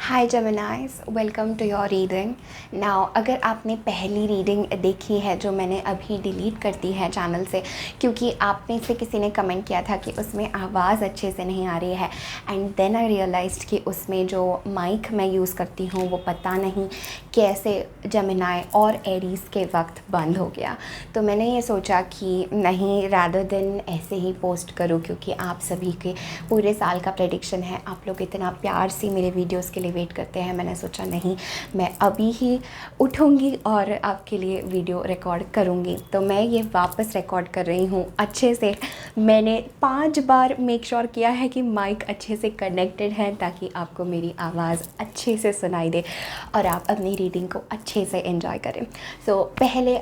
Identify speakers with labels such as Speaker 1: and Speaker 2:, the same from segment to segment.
Speaker 1: Hi Geminis, welcome to your reading. Now अगर आपने पहली रीडिंग देखी है जो मैंने अभी डिलीट कर दी है चैनल से, क्योंकि आप में से किसी ने कमेंट किया था कि उसमें आवाज़ अच्छे से नहीं आ रही है, एंड देन आई रियलाइज्ड कि उसमें जो माइक मैं यूज़ करती हूँ वो पता नहीं कैसे जेमिनाई और एरीज़ के वक्त बंद हो गया। तो मैंने ये सोचा कि नहीं, रादर देन ऐसे ही पोस्ट करूँ, क्योंकि आप सभी के पूरे साल का प्रेडिक्शन है, आप लोग इतना प्यार से मेरे वीडियोस के लिए वेट करते हैं। मैंने सोचा नहीं, मैं अभी ही उठूँगी और आपके लिए वीडियो रिकॉर्ड करूँगी। तो मैं ये वापस रिकॉर्ड कर रही हूँ अच्छे से। मैंने 5 बार मेक श्योर किया है कि माइक अच्छे से कनेक्टेड है, ताकि आपको मेरी आवाज़ अच्छे से सुनाई दे और आप अपनी रीडिंग को अच्छे से एंजॉय करें। सो पहले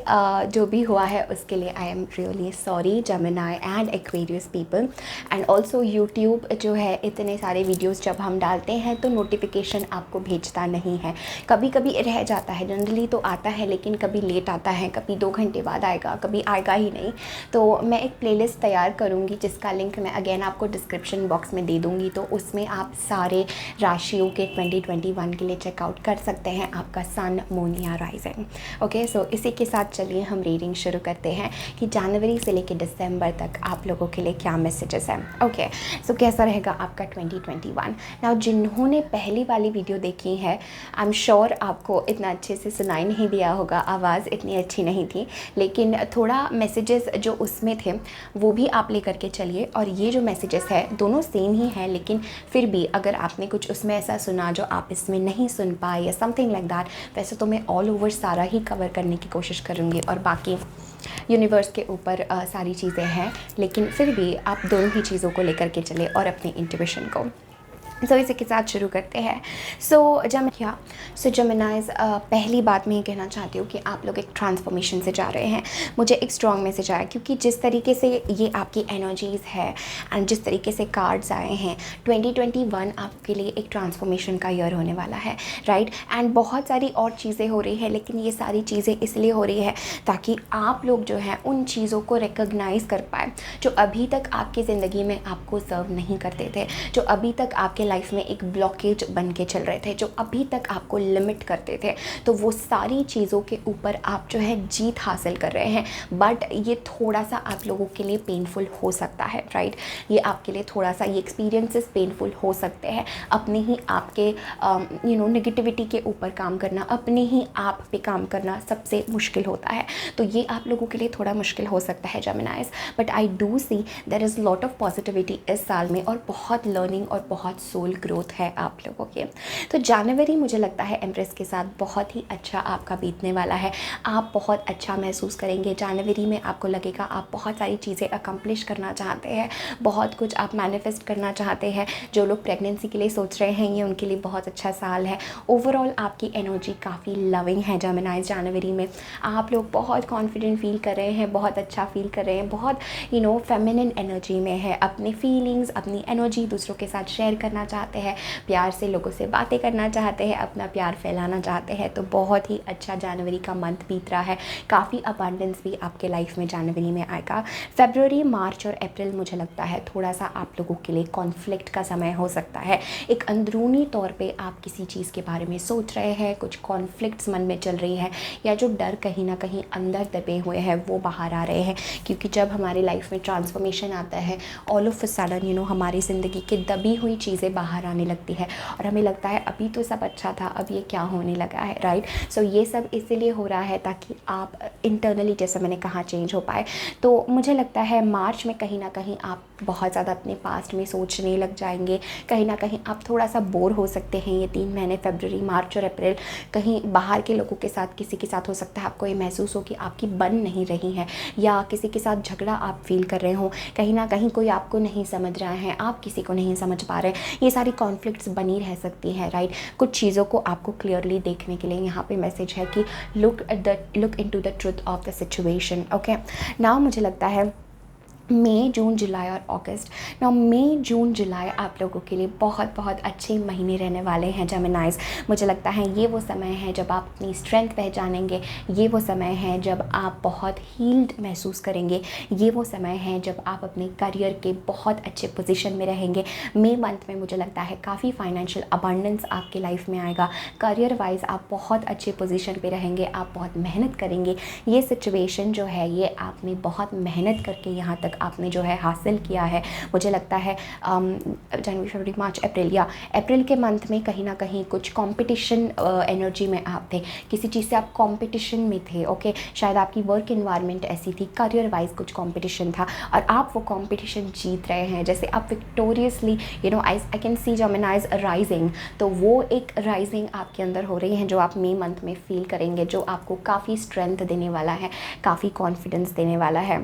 Speaker 1: जो भी हुआ है उसके लिए I am really sorry Gemini and Aquarius people. And also YouTube जो है, इतने सारे वीडियोस जब हम डालते हैं तो नोटिफिकेशन आपको भेजता नहीं है, कभी कभी रह जाता है। जनरली तो आता है, लेकिन कभी लेट आता है, कभी 2 घंटे बाद आएगा, कभी आएगा ही नहीं। तो मैं एक प्लेलिस्ट तैयार करूँगी जिसका लिंक मैं अगेन आपको डिस्क्रिप्शन बॉक्स में दे दूँगी। तो उसमें आप सारे राशियों के 2021 के लिए चेकआउट कर सकते हैं, आपका सन, मून या राइजिंग। ओके, सो इसी के साथ चलिए हम रीडिंग शुरू करते हैं कि जनवरी से लेकर दिसंबर तक आप लोगों के लिए क्या मैसेजेस हैं। ओके, सो कैसा रहेगा आपका 2021। नाउ जिन्होंने पहली वाली वीडियो देखी है, आई एम श्योर आपको इतना अच्छे से सुनाई नहीं दिया होगा, आवाज़ इतनी अच्छी नहीं थी, लेकिन थोड़ा मैसेजेस जो उसमें थे वो भी आप लेकर के चलिए। और ये जो मैसेजेस है दोनों सेम ही हैं, लेकिन फिर भी अगर आपने कुछ उसमें ऐसा सुना जो आप इसमें नहीं सुन पाए या समथिंग लाइक दैट, वैसे तो मैं ऑल ओवर सारा ही कवर करने की कोशिश करूँगी और बाकी यूनिवर्स के ऊपर सारी चीज़ें हैं, लेकिन फिर भी आप दोनों ही चीज़ों को लेकर के चले और अपनी इंट्यूशन को। सो इसी के साथ शुरू करते हैं। सो जेमिनाइज, पहली बात मैं ये कहना चाहती हूँ कि आप लोग एक ट्रांसफॉर्मेशन से जा रहे हैं। मुझे एक स्ट्रॉन्ग मैसेज आया, क्योंकि जिस तरीके से ये आपकी एनर्जीज़ है एंड जिस तरीके से कार्ड्स आए हैं, 2021 आपके लिए एक ट्रांसफॉर्मेशन का ईयर होने वाला है, राइट। एंड बहुत सारी और चीज़ें हो रही हैं, लेकिन ये सारी चीज़ें इसलिए हो रही है ताकि आप लोग जो हैं उन चीज़ों को रिकॉग्नाइज़ कर पाए जो अभी तक आपकी ज़िंदगी में आपको सर्व नहीं करते थे, जो अभी तक आपके लाइफ में एक ब्लॉकेज बन के चल रहे थे, जो अभी तक आपको लिमिट करते थे। तो वो सारी चीज़ों के ऊपर आप जो है जीत हासिल कर रहे हैं। बट ये थोड़ा सा आप लोगों के लिए पेनफुल हो सकता है, राइट। ये आपके लिए थोड़ा सा, ये एक्सपीरियंसेस पेनफुल हो सकते हैं। अपने ही आपके नेगेटिविटी के ऊपर काम करना, अपने ही आप पे काम करना सबसे मुश्किल होता है। तो ये आप लोगों के लिए थोड़ा मुश्किल हो सकता है Geminis, but I do see there is lot of positivity इस साल में, और बहुत लर्निंग और बहुत सोल ग्रोथ है आप लोगों के। तो जनवरी मुझे लगता है एम्प्रेस के साथ बहुत ही अच्छा आपका बीतने वाला है। आप बहुत अच्छा महसूस करेंगे जनवरी में। आपको लगेगा आप बहुत सारी चीज़ें अकम्प्लिश करना चाहते हैं, बहुत कुछ आप मैनिफेस्ट करना चाहते हैं। जो लोग प्रेगनेंसी के लिए सोच रहे हैं, ये उनके लिए बहुत अच्छा साल है। ओवरऑल आपकी एनर्जी काफ़ी लविंग है जेमिनाइज। जनवरी में आप लोग बहुत कॉन्फिडेंट फील कर रहे हैं, बहुत अच्छा फील कर रहे हैं, बहुत फेमिनिन एनर्जी में है। अपने फीलिंग्स, अपनी एनर्जी दूसरों के साथ शेयर करना चाहते हैं, प्यार से लोगों से बातें करना चाहते हैं, अपना प्यार फैलाना चाहते हैं। तो बहुत ही अच्छा जनवरी का मंथ बीत रहा है। काफ़ी अबंडेंस भी आपके लाइफ में जनवरी में आएगा। फरवरी, मार्च और अप्रैल मुझे लगता है थोड़ा सा आप लोगों के लिए कॉन्फ्लिक्ट का समय हो सकता है। एक अंदरूनी तौर पे आप किसी चीज़ के बारे में सोच रहे हैं, कुछ कॉन्फ्लिक्ट्स मन में चल रही है, या जो डर कहीं ना कहीं अंदर दबे हुए हैं वो बाहर आ रहे हैं। क्योंकि जब हमारी लाइफ में ट्रांसफॉर्मेशन आता है, ऑल ऑफ अ सडन हमारी ज़िंदगी की दबी हुई चीज़ें बाहर आने लगती है और हमें लगता है अभी तो सब अच्छा था, अब ये क्या होने लगा है, राइट। सो ये सब इसीलिए हो रहा है ताकि आप इंटरनली, जैसे मैंने कहा, चेंज हो पाए। तो मुझे लगता है मार्च में कहीं ना कहीं आप बहुत ज़्यादा अपने पास्ट में सोचने लग जाएंगे। कहीं ना कहीं आप थोड़ा सा बोर हो सकते हैं ये 3 महीने, फरवरी, मार्च और अप्रैल। कहीं बाहर के लोगों के साथ, किसी के साथ हो सकता है आपको ये महसूस हो कि आपकी बन नहीं रही है, या किसी के साथ झगड़ा आप फील कर रहे हो। कहीं ना कहीं कोई आपको नहीं समझ रहा है, आप किसी को नहीं समझ पा रहे। ये सारी कॉन्फ्लिक्ट्स बनी रह सकती हैं, राइट। कुछ चीज़ों को आपको क्लियरली देखने के लिए यहाँ पे मैसेज है कि look into the truth of the situation. Okay, now मुझे लगता है मई, जून, जुलाई और अगस्त। नाउ मई, जून, जुलाई आप लोगों के लिए बहुत बहुत अच्छे महीने रहने वाले हैं जेमिनाइज़। मुझे लगता है ये वो समय है जब आप अपनी स्ट्रेंथ पहचानेंगे, ये वो समय है जब आप बहुत हील्ड महसूस करेंगे, ये वो समय है जब आप अपने करियर के बहुत अच्छे पोजीशन में रहेंगे। मई मंथ में मुझे लगता है काफ़ी फाइनेंशियल अबंडेंस आपके लाइफ में आएगा। करियर वाइज आप बहुत अच्छे पोजीशन पे रहेंगे, आप बहुत मेहनत करेंगे। ये सिचुएशन जो है ये आपने बहुत मेहनत करके यहाँ तक आपने जो है हासिल किया है। मुझे लगता है जनवरी, फरवरी, मार्च, अप्रैल या अप्रैल के मंथ में कहीं ना कहीं कुछ कंपटीशन एनर्जी में आप थे, किसी चीज़ से आप कंपटीशन में थे। ओके, शायद आपकी वर्क इन्वायरमेंट ऐसी थी, करियर वाइज कुछ कंपटीशन था और आप वो कंपटीशन जीत रहे हैं। जैसे आप विक्टोरियसली आई कैन सी जेमिनाइज राइजिंग, तो वो एक राइजिंग आपके अंदर हो रही है जो आप मई मंथ में फील करेंगे, जो आपको काफ़ी स्ट्रेंथ देने वाला है, काफ़ी कॉन्फिडेंस देने वाला है।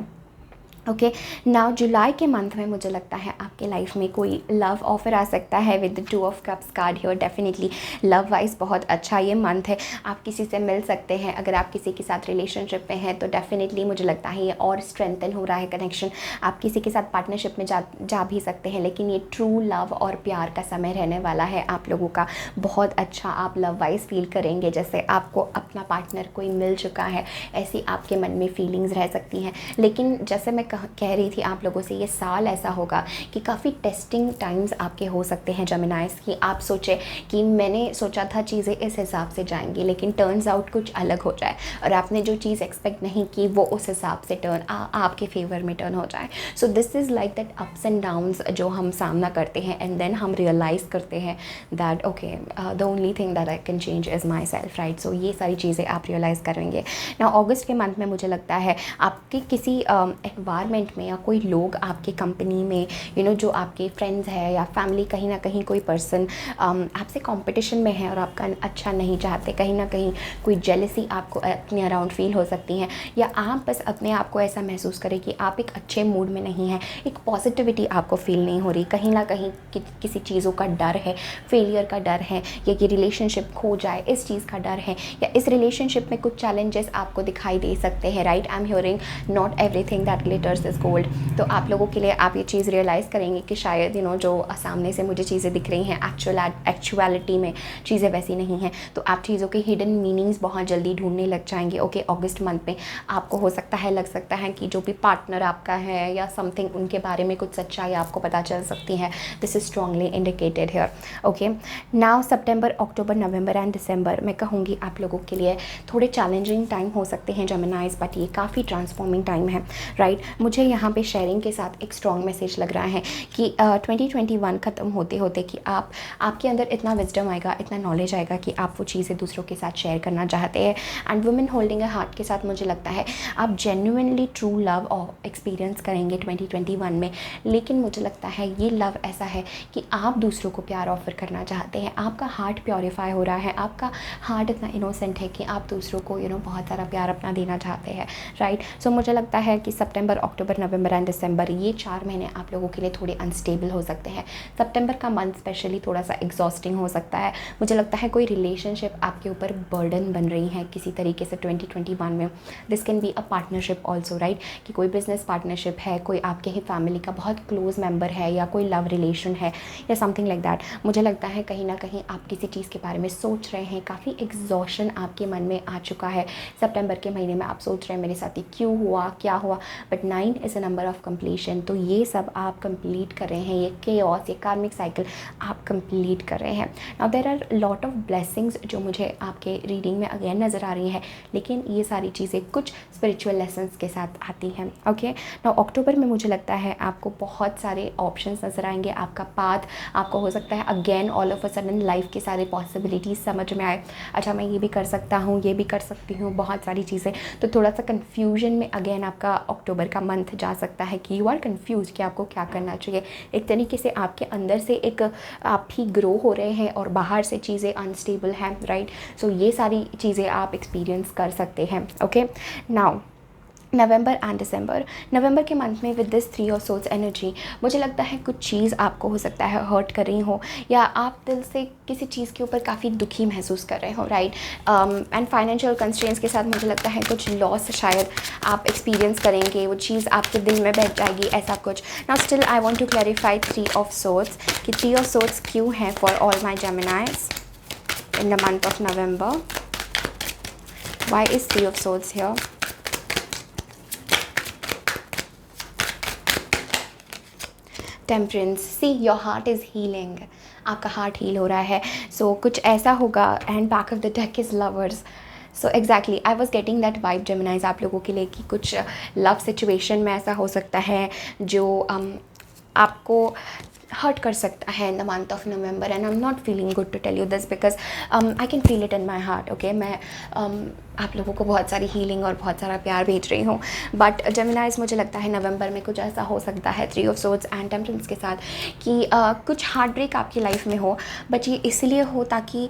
Speaker 1: ओके, नाउ जुलाई के मंथ में मुझे लगता है आपके लाइफ में कोई लव ऑफर आ सकता है with the 2 of cups card here. Definitely love wise बहुत अच्छा ये मंथ है, आप किसी से मिल सकते हैं। अगर आप किसी के साथ रिलेशनशिप में हैं तो डेफिनेटली मुझे लगता है ये और स्ट्रेंथन हो रहा है कनेक्शन। आप किसी के साथ पार्टनरशिप में जा भी सकते हैं, लेकिन ये ट्रू लव और प्यार का समय रहने वाला है आप लोगों का। बहुत अच्छा आप लव वाइज फील करेंगे, जैसे आपको अपना पार्टनर कोई मिल चुका है, ऐसी आपके मन में फीलिंग्स रह सकती हैं। लेकिन जैसे मैं कह रही थी आप लोगों से, ये साल ऐसा होगा कि काफ़ी टेस्टिंग टाइम्स आपके हो सकते हैं जेमिनाइज, कि आप सोचें कि मैंने सोचा था चीज़ें इस हिसाब से जाएंगी, लेकिन टर्न्स आउट कुछ अलग हो जाए और आपने जो चीज़ एक्सपेक्ट नहीं की वो उस हिसाब से आपके फेवर में टर्न हो जाए। So this is like that ups and downs जो हम सामना करते हैं एंड देन हम रियलाइज़ करते हैं that okay the only thing that I can change is myself, right. So ये सारी चीज़ें आप रियलाइज़ करेंगे ना। अगस्त के मंथ में मुझे लगता है आपके किसी एनवायरनमेंट में या कोई लोग आपके कंपनी में जो आपके फ्रेंड्स हैं या फैमिली, कहीं ना कहीं कोई पर्सन आपसे कंपटीशन में है और आपका अच्छा नहीं चाहते। कहीं ना कहीं कोई जेलसी आपको अपने अराउंड फील हो सकती है, या आप बस अपने आप को ऐसा महसूस करें कि आप एक अच्छे मूड में नहीं हैं, एक पॉजिटिविटी आपको फील नहीं हो रही। कहीं ना कहीं किसी चीज़ों का डर है, फेलियर का डर है, या कि रिलेशनशिप खो जाए इस चीज़ का डर है, या इस रिलेशनशिप में कुछ चैलेंजेस आपको दिखाई दे सकते हैं, right. I am hearing not everything that glitters is gold. तो आप लोगों के लिए आप ये चीज़ रियलाइज़ करेंगे कि शायद जो सामने से मुझे चीज़ें दिख रही हैं एक्चुअलिटी में चीज़ें वैसी नहीं हैं। तो आप चीज़ों के हिडन मीनिंग्स बहुत जल्दी ढूंढने लग जाएंगे। ओके, अगस्त मंथ में आपको हो सकता है लग सकता है कि जो भी पार्टनर आपका है या समथिंग, उनके बारे में कुछ सच्चाई आपको पता चल सकती है। This is strongly indicated here. Okay, now सितंबर, अक्टूबर, नवंबर एंड दिसंबर मैं कहूँगी आप लोगों के लिए थोड़े चैलेंजिंग टाइम हो सकते हैं जेमिनाइज, बट ये काफ़ी ट्रांसफॉर्मिंग टाइम है, राइट। मुझे यहाँ पे शेयरिंग के साथ एक स्ट्रॉन्ग मैसेज लग रहा है कि 2021 ख़त्म होते होते कि आपके अंदर इतना विजडम आएगा, इतना नॉलेज आएगा कि आप वो चीज़ें दूसरों के साथ शेयर करना चाहते हैं। And women holding a heart के साथ मुझे लगता है आप जेन्युइनली ट्रू लव और एक्सपीरियंस करेंगे 2021 में। लेकिन मुझे लगता है ये लव ऐसा है कि आप दूसरों को प्यार ऑफर करना चाहते हैं, आपका हार्ट प्योरीफाई हो रहा है, आपका हार्ट इतना इनोसेंट है कि आप दूसरों को बहुत सारा प्यार अपना देना चाहते हैं, राइट। सो मुझे लगता है कि सितंबर, अक्टूबर, नवंबर एंड दिसंबर ये 4 महीने आप लोगों के लिए थोड़े अनस्टेबल हो सकते हैं। सितंबर का मंथ स्पेशली थोड़ा सा एग्जॉस्टिंग हो सकता है। मुझे लगता है कोई रिलेशनशिप आपके ऊपर बर्डन बन रही है किसी तरीके से 2021 में। This can be a partnership also, right, कि कोई बिजनेस पार्टनरशिप है, कोई आपके ही फैमिली का बहुत क्लोज मेंबर है, या कोई लव रिलेशन है या समथिंग लाइक दैट। मुझे लगता है कहीं ना कहीं आप किसी चीज़ के बारे में सोच रहे हैं, काफ़ी एग्जॉशन आपके मन में आ चुका है। सितंबर के महीने में आप सोच रहे हैं मेरे साथ ये क्यों हुआ, क्या हुआ, but 9 is a number of completion. तो ये सब आप कंप्लीट कर रहे हैं, ये केओस, ये कार्मिक साइकिल आप कंप्लीट कर रहे हैं। Now there are lot of blessings जो मुझे आपके रीडिंग में अगेन नज़र आ रही है, लेकिन ये सारी चीज़ें कुछ स्पिरिचुअल लेसन्स के साथ आती हैं। ओके, नाउ अक्टूबर में मुझे लगता है आपको बहुत सारे ऑप्शंस नज़र आएंगे, आपका पाथ आपको हो सकता है again all of a sudden life के सारे पॉसिबिलिटीज़ समझ में आए। अच्छा, मैं ये भी कर सकता हूँ, ये भी कर सकती हूँ, बहुत सारी चीज़ें। तो थोड़ा सा कन्फ्यूजन में अगेन आपका अक्टूबर का मंथ जा सकता है कि यू आर कन्फ्यूज कि आपको क्या करना चाहिए। एक तरीके से आपके अंदर से एक आप ही ग्रो हो रहे हैं और बाहर से चीज़ें अनस्टेबल हैं, राइट। सो ये सारी चीज़ें आप एक्सपीरियंस कर सकते हैं। ओके, नाउ नवंबर एंड दिसंबर। नवंबर के मंथ में with this 3 of swords energy मुझे लगता है कुछ चीज़ आपको हो सकता है हर्ट कर रही हो, या आप दिल से किसी चीज़ के ऊपर काफ़ी दुखी महसूस कर रहे हो, राइट। एंड फाइनेंशियल कंस्ट्रेंट्स के साथ मुझे लगता है कुछ लॉस शायद आप एक्सपीरियंस करेंगे, वो चीज़ आपके दिल में बैठ जाएगी, ऐसा कुछ। Now still I want to clarify 3 of swords कि 3 ऑफ सोर्ड्स क्यों है for all my Geminis in the month of November. Why is 3 of swords here? Temperance, see your heart is healing, आपका हार्ट हील हो रहा है। So कुछ ऐसा होगा। And back of the deck is lovers. So exactly I was getting that vibe Geminis आप लोगों के लिए कि कुछ लव सिचुएशन में ऐसा हो सकता है जो आपको हर्ट कर सकता है in the month of November. And I am not feeling good to tell you this because I can feel it in my heart. Okay, मैं आप लोगों को बहुत सारी हीलिंग और बहुत सारा प्यार भेज रही हूँ। बट जेमिनाइज मुझे लगता है नवंबर में कुछ ऐसा हो सकता है 3 ऑफ सोर्ड्स एंड टेम्परेंस के साथ कि कुछ हार्ट ब्रेक आपकी लाइफ में हो, बट ये इसलिए हो ताकि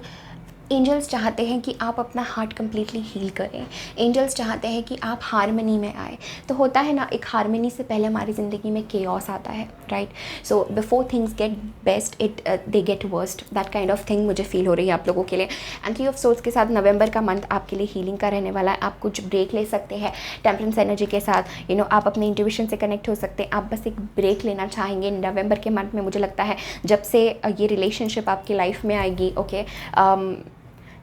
Speaker 1: एंजल्स चाहते हैं कि आप अपना हार्ट कम्प्लीटली हील करें। एंजल्स चाहते हैं कि आप हारमनी में आए। तो होता है ना, एक हारमनी से पहले हमारी ज़िंदगी में केओस आता है, right. So before things get best it they get worst, that kind of thing मुझे फील हो रही है आप लोगों के लिए। एंड 3 ऑफ सोर्ड्स के साथ नवंबर का मंथ आपके लिए हीलिंग का रहने वाला है। आप कुछ ब्रेक ले सकते हैं टेम्परेंस एनर्जी के साथ, आप अपने इंट्यूशन से कनेक्ट हो सकते हैं। आप बस एक ब्रेक लेना चाहेंगे नवंबर के मंथ में। मुझे लगता है जब से ये रिलेशनशिप आपकी लाइफ में आएगी, ओके,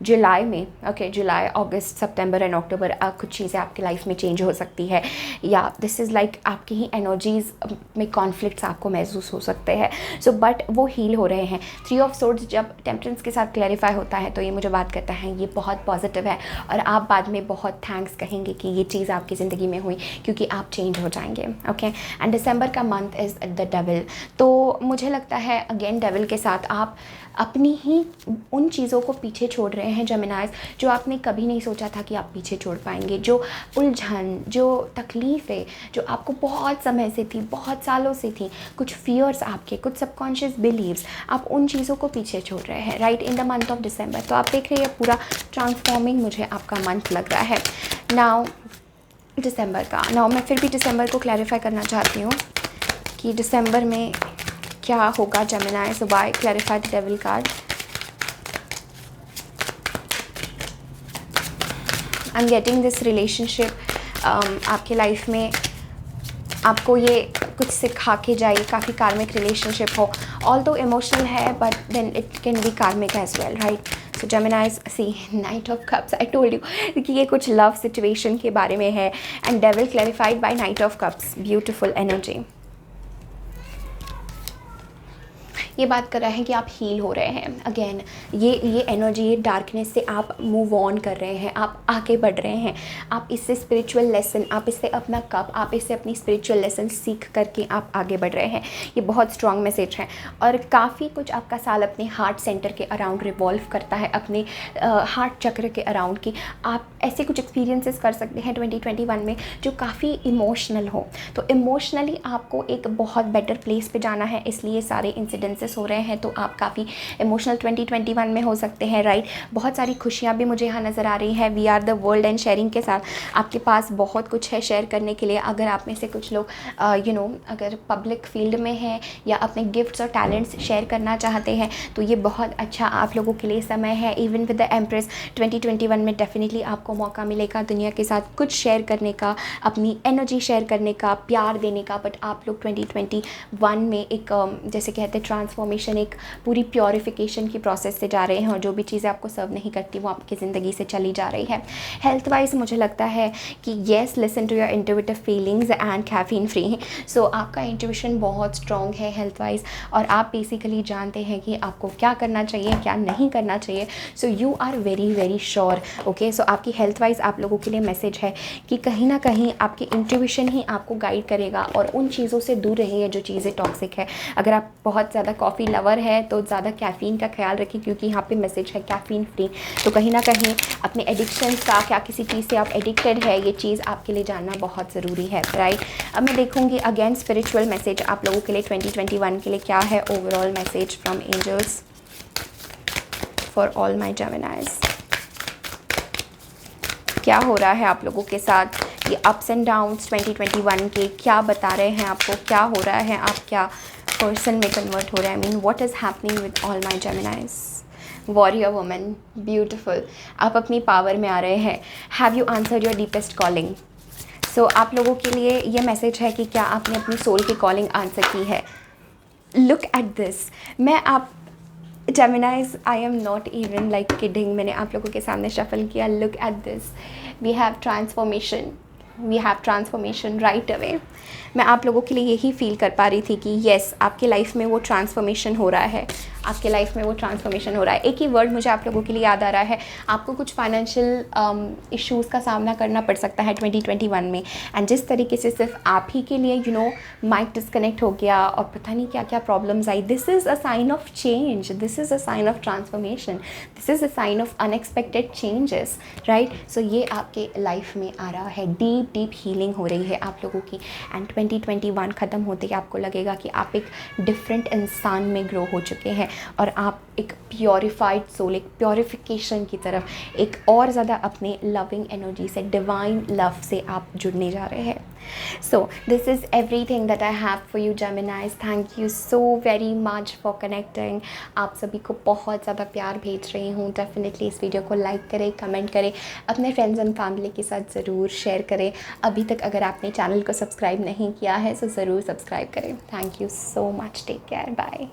Speaker 1: जुलाई में, okay, July, August, September and October, कुछ चीज़ें आपकी लाइफ में चेंज हो सकती है, या दिस इज़ लाइक आपकी ही एनर्जीज़ में कॉन्फ्लिक्ट्स आपको महसूस हो सकते हैं। सो बट वो हील हो रहे हैं। 3 ऑफ सोर्ड्स जब टेम्परेंस के साथ क्लैरिफाई होता है तो ये मुझे बात करता है ये बहुत पॉजिटिव है, और आप बाद में बहुत थैंक्स कहेंगे कि ये चीज़ आपकी ज़िंदगी में हुई, क्योंकि आप चेंज हो जाएंगे। ओके, एंड दिसंबर का मंथ इज़ द डेविल। तो मुझे लगता है अगेन डेविल के साथ आप अपनी ही उन चीज़ों को पीछे छोड़ रहे हैं जेमिनाइज जो आपने कभी नहीं सोचा था कि आप पीछे छोड़ पाएंगे। जो उलझन, जो तकलीफ़ें जो आपको बहुत समय से थी, बहुत सालों से थी, कुछ फियर्स आपके, कुछ सबकॉन्शियस बिलीव्स, आप उन चीज़ों को पीछे छोड़ रहे हैं, right, in the month of December. तो आप देख रहे हैं पूरा ट्रांसफॉर्मिंग मुझे आपका मंथ लग रहा है। नाउ दिसंबर का, मैं फिर भी दिसंबर को क्लैरिफाई करना चाहती हूँ कि दिसंबर में क्या होगा Gemini. So by clarify the devil card. I am getting this relationship आपके लाइफ में आपको ये कुछ सिखा के जाए। काफ़ी कार्मिक रिलेशनशिप हो, ऑल्दो इमोशनल है but then it can be karmic as well, right. So Geminis, see knight of cups, I told you कि ये कुछ लव सिचुएशन के बारे में है। And devil clarified by knight of cups, beautiful energy. ये बात कर रहा है कि आप हील हो रहे हैं। अगेन ये एनर्जी, ये डार्कनेस से आप मूव ऑन कर रहे हैं, आप आगे बढ़ रहे हैं। आप इससे स्पिरिचुअल लेसन, आप इससे अपना कप, आप इससे अपनी स्पिरिचुअल लेसन सीख करके आप आगे बढ़ रहे हैं। ये बहुत स्ट्रॉन्ग मैसेज है। और काफ़ी कुछ आपका साल अपने हार्ट सेंटर के अराउंड रिवॉल्व करता है, अपने हार्ट चक्र के अराउंड की। आप ऐसे कुछ एक्सपीरियंसेस कर सकते हैं 2021 में जो काफ़ी इमोशनल हो। तो इमोशनली आपको एक बहुत बेटर प्लेस पे जाना है, इसलिए सारे इंसिडेंसेस हो रहे हैं। तो आप काफ़ी इमोशनल 2021 में हो सकते हैं, राइट। बहुत सारी खुशियाँ भी मुझे यहाँ नज़र आ रही है। We are the world and sharing के साथ आपके पास बहुत कुछ है शेयर करने के लिए। अगर आप में से कुछ लोग अगर पब्लिक फील्ड में हैं या अपने गिफ्ट्स और टैलेंट्स शेयर करना चाहते हैं तो ये बहुत अच्छा आप लोगों के लिए समय है। इवन विद द एम्प्रेस 2021 में डेफिनेटली आपको मौका मिलेगा दुनिया के साथ कुछ शेयर करने का, अपनी एनर्जी शेयर करने का, प्यार देने का। बट आप लोग 2021 में एक जैसे कहते हैं ट्रांसफॉर्मेशन, एक पूरी प्योरिफिकेशन की प्रोसेस से जा रहे हैं, और जो भी चीज़ें आपको सर्व नहीं करती वो आपकी ज़िंदगी से चली जा रही है। हेल्थ वाइज मुझे लगता है कि yes, listen to your intuitive feelings and caffeine free. So आपका इंट्यूशन बहुत स्ट्रॉन्ग है हेल्थ वाइज, और आप बेसिकली जानते हैं कि आपको क्या करना चाहिए, क्या नहीं करना चाहिए। So you are very very sure, okay. So आपकी हेल्थ वाइज आप लोगों के लिए मैसेज है कि कहीं ना कहीं आपकी इंट्यूशन ही आपको गाइड करेगा, और उन चीज़ों से दूर रहिए जो चीज़ें टॉक्सिक है। अगर आप बहुत ज़्यादा कॉफ़ी लवर है तो ज़्यादा कैफ़ीन का ख्याल रखें, क्योंकि यहाँ पे मैसेज है कैफ़ीन फ्री। तो कहीं ना कहीं अपने एडिक्शंस का, क्या किसी चीज़ से आप एडिक्टेड है, ये चीज़ आपके लिए जानना बहुत ज़रूरी है, राइट। अब मैं देखूँगी अगेन स्पिरिचुअल मैसेज आप लोगों के लिए 2021 के लिए क्या है। Overall message from angels for all my Geminis. क्या हो रहा है आप लोगों के साथ, ये अप्स एंड डाउन्स 2021 के क्या बता रहे हैं आपको, क्या हो रहा है, आप क्या पर्सन में कन्वर्ट हो रहे हैं। I mean what is happening with all my Geminis. Warrior woman, beautiful, आप अपनी पावर में आ रहे हैं। Have you answered your deepest calling. So आप लोगों के लिए ये मैसेज है कि क्या आपने अपनी सोल की कॉलिंग आंसर की है। लुक एट दिस, मैं आप Geminis, I am not even like kidding, मैंने आप लोगों के सामने शफल किया। Look at this, we have transformation, we have transformation right away. मैं आप लोगों के लिए यही फील कर पा रही थी कि येस, आपके लाइफ में वो ट्रांसफॉर्मेशन हो रहा है, आपके लाइफ में वो ट्रांसफॉर्मेशन हो रहा है। एक ही वर्ड मुझे आप लोगों के लिए याद आ रहा है, आपको कुछ फाइनेंशियल इश्यूज़ का सामना करना पड़ सकता है 2021 में। एंड जिस तरीके से सिर्फ आप ही के लिए माइक डिस्कनेक्ट हो गया और पता नहीं क्या क्या प्रॉब्लम्स आई, this is a sign of change, this is a sign of transformation, this is a sign of unexpected changes, right. So ये आपके लाइफ में आ रहा है, डीप डीप हीलिंग हो रही है आप लोगों की। एंड 2021 ख़त्म होते ही आपको लगेगा कि आप एक डिफरेंट इंसान में ग्रो हो चुके हैं और आप एक प्योरीफाइड सोल, एक प्योरीफिकेशन की तरफ, एक और ज़्यादा अपने लविंग एनर्जी से, डिवाइन लव से आप जुड़ने जा रहे हैं। So this is everything that I have for you जेमिनाइज। Thank you so very much for connecting. आप सभी को बहुत ज़्यादा प्यार भेज रही हूँ। डेफिनेटली इस वीडियो को लाइक करें, कमेंट करें, अपने फ्रेंड्स एंड फैमिली के साथ ज़रूर शेयर करें। अभी तक अगर आपने चैनल को सब्सक्राइब नहीं किया है तो ज़रूर सब्सक्राइब करें। Thank you so much, take care, bye.